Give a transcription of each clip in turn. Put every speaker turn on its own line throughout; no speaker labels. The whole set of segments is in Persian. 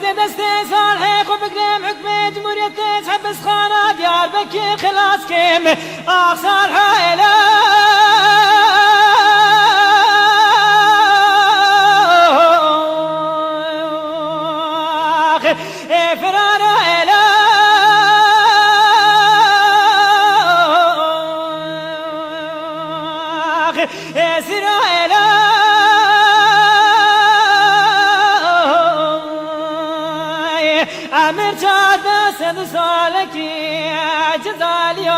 وزي دست صالح وبقرم حكم جمهورية حبس خانة ديار بكي خلاص كيم صالح إله فرار إله سر إله أمر جاد سد سالكي جزالي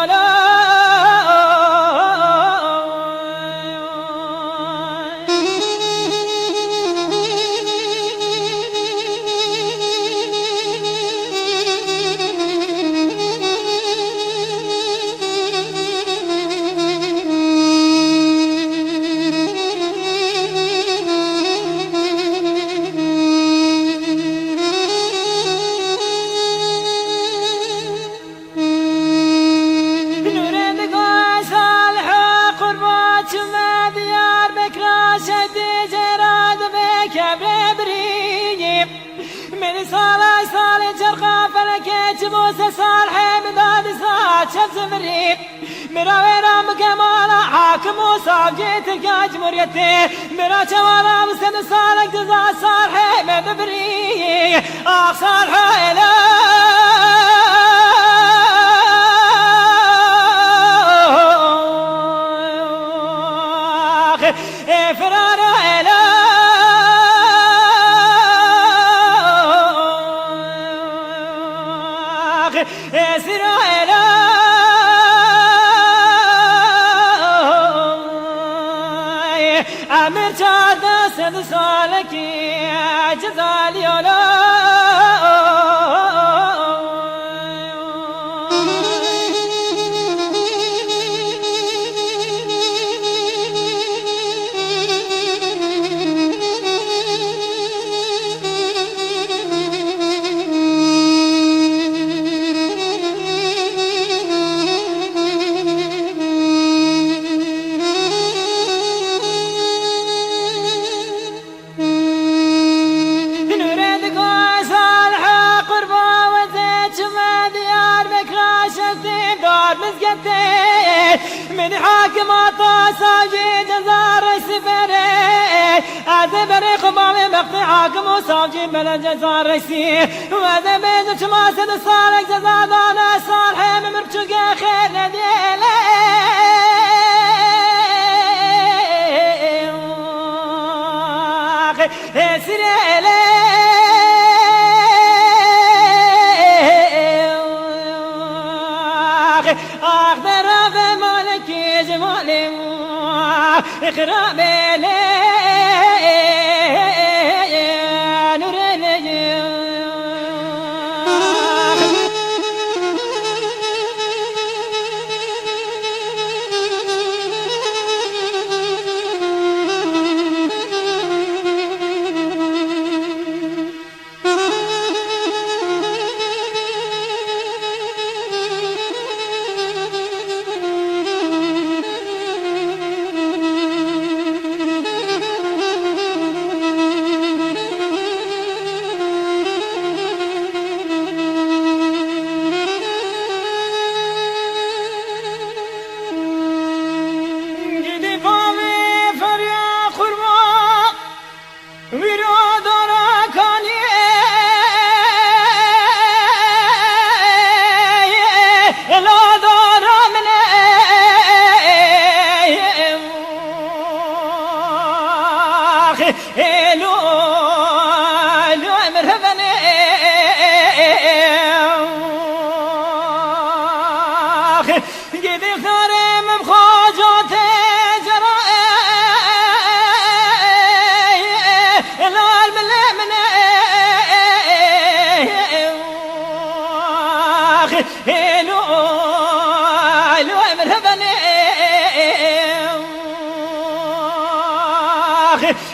صالح مداد ساعة شمس مريب مراوينا مكمالا حاكم وصاب جيت الكاج مريتي مرا شوالا وسن صالح جزا صالح مدبري صالح إله فرار إله سر إله أمر جاد سد سالكي جزالي من حاكم طاساجي جزار السفري أذبري خبامي مقطع حاكم وصاجي بلد جزار رسي وهذا بيزك ما سد صالح جزار دانا صالح ممرشق خير نديلي سري أخبر بمالك جمالي إخرام لي نور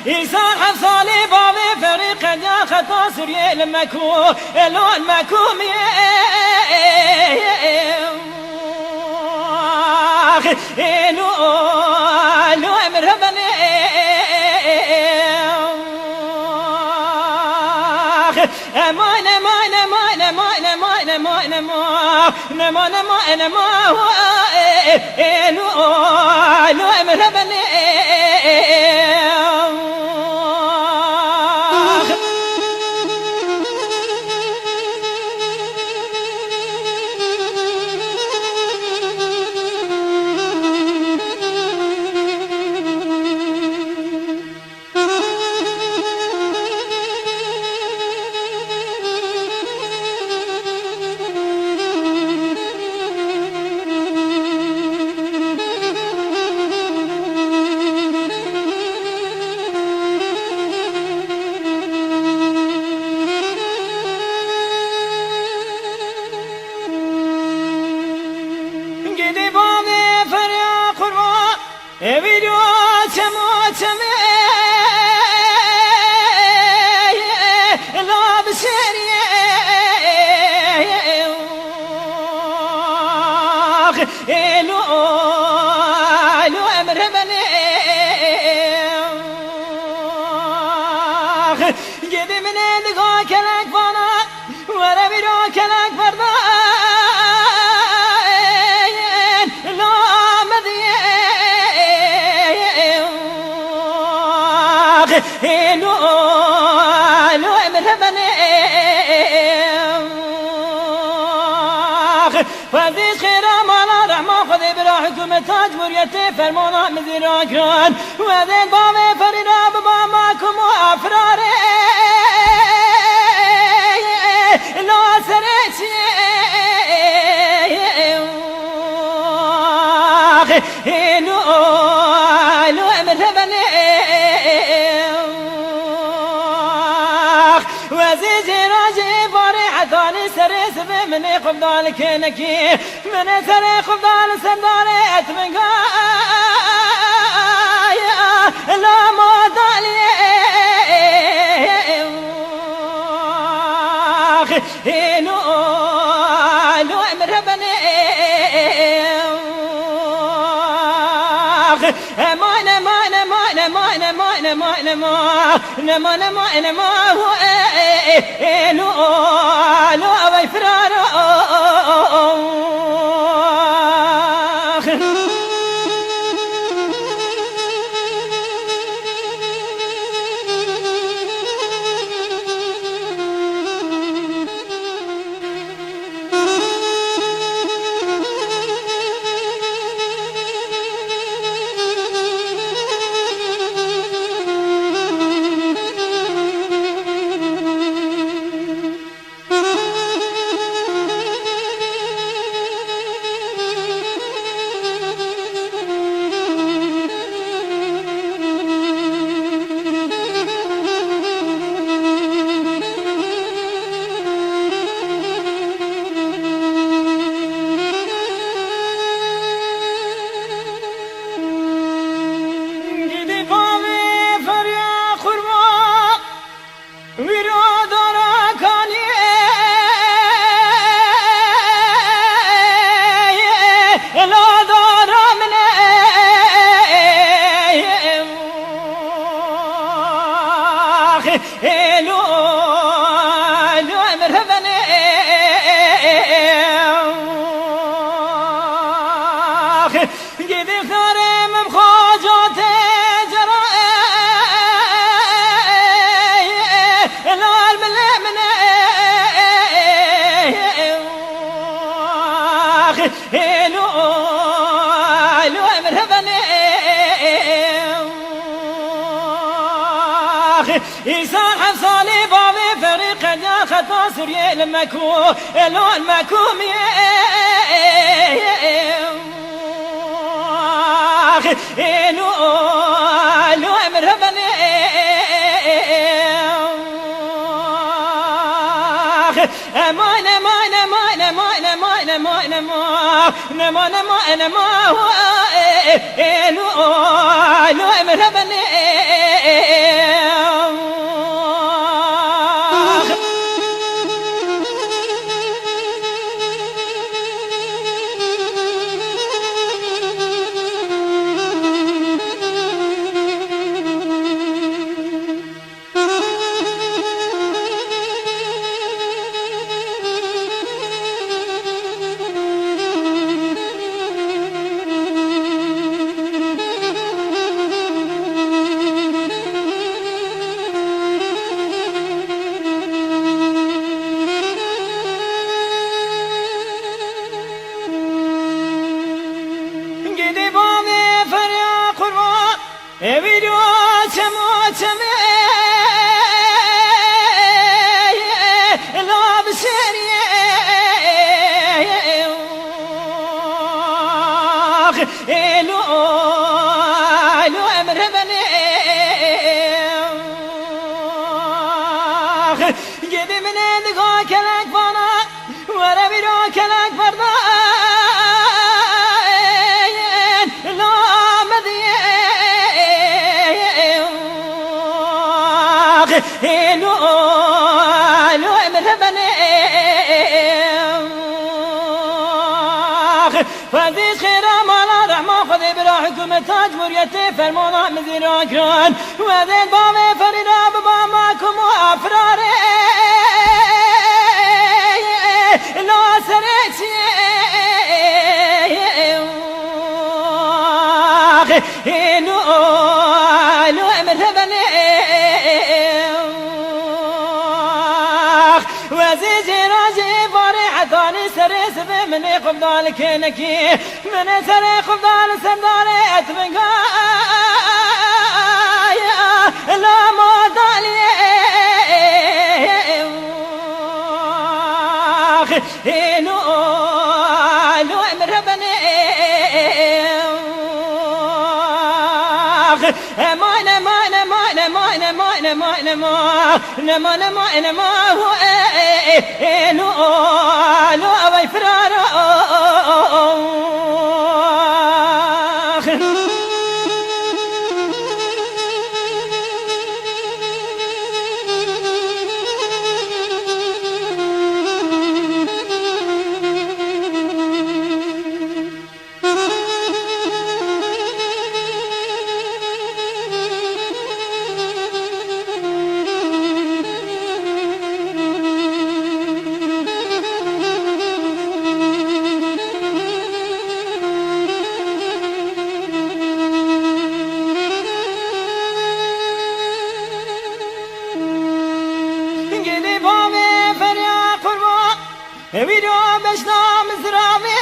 إنسان حصالي بابي فريق جا خطا سوريا المكو لون مكوم لو مرهبني أما Gidi min edga kelek bana Vere bir o kelek vardayn La mediyek Elu emre beni Faziz khairam ala rahma khudi bira hükümet cumhuriyeti fermana mizirakan Ve zin bave ferina baba kumu afrare La sereçi Elu emre beni وزيج راجي باري عطاني سريس بمني قبضال كينكي من سري قبضال سندالي اتمنقا لا ما دالي لو امر بني لو ويفرارو جدي خارم بخاجات جرائي الهال بالمن لو مرهبني إيسان حفصالي بابي فريق جا خطا سوريا المكو لو المكوم لو امر بني امان امان امان امان امان امان امان امان لو امر بني وزید خیرا مالا رحمان خود برا حکومت جمهوریت فرمانا مزیر آکران وزید بام فریدا ببا ماکم و افراره لا سرچی لو مرهبني وزيج راجي فريحة ثاني سريس بمني قبضال كينكي من سري قبضال سندالي اتبقى لا مودالي لو مرهبني ویدو بشنام زراوی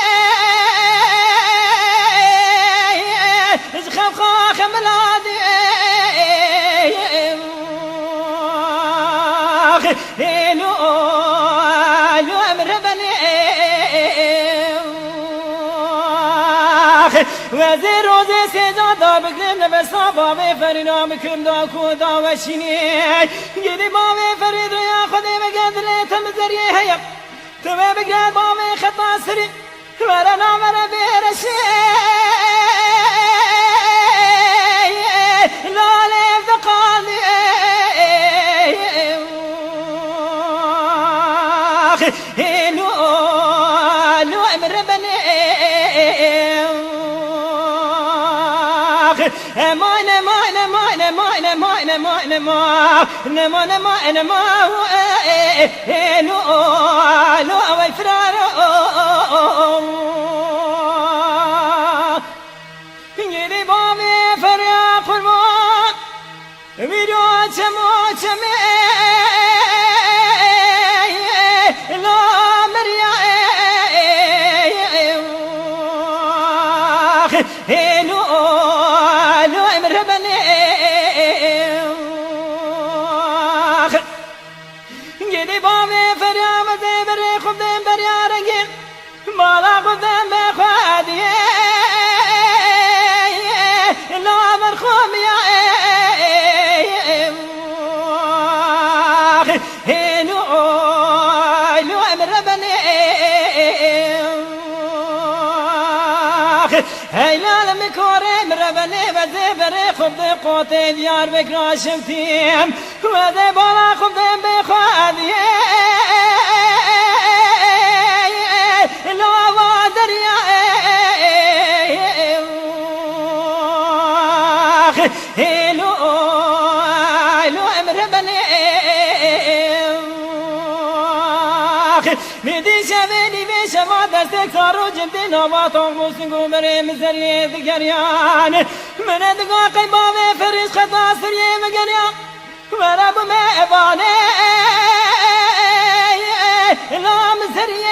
خم خاخ ملادی لو امربني وزير روزي سيدا بقلم نفسا بابي فرينا بكم دا كودا وشيني يدي بابي فريد يا خدي بقدري تمزري هيا تبي بقلم بابي خطا سري ورنا ورا بيرشي لا ليف دقالي لو امربني مالا قدام بخوادي لو مرخوم يا لو امربني هاي لا لم كوري مربني وزبري خبد قوتي ديار بكرا شفتيم وذي بالا خبد بخوادي لو امربني بدي شبني بشما دستك صاروا جبدي نباتهم بوسنقو بري مزري ذكريان من دقاقي بابي فريش خطا سري مقريان ورب ما اباني لا مزري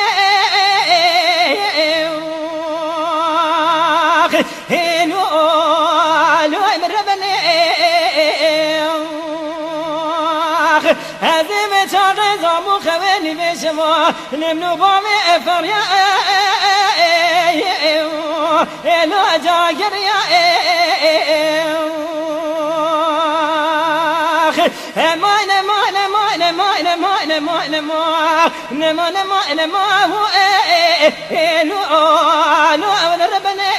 لو امربني هذه بتاغي زامو خواني بشما نمنو بامي افريا لو جاقر يا مانا مانا مانا مانا مانا مانا مانا مانا مانا لو ربنا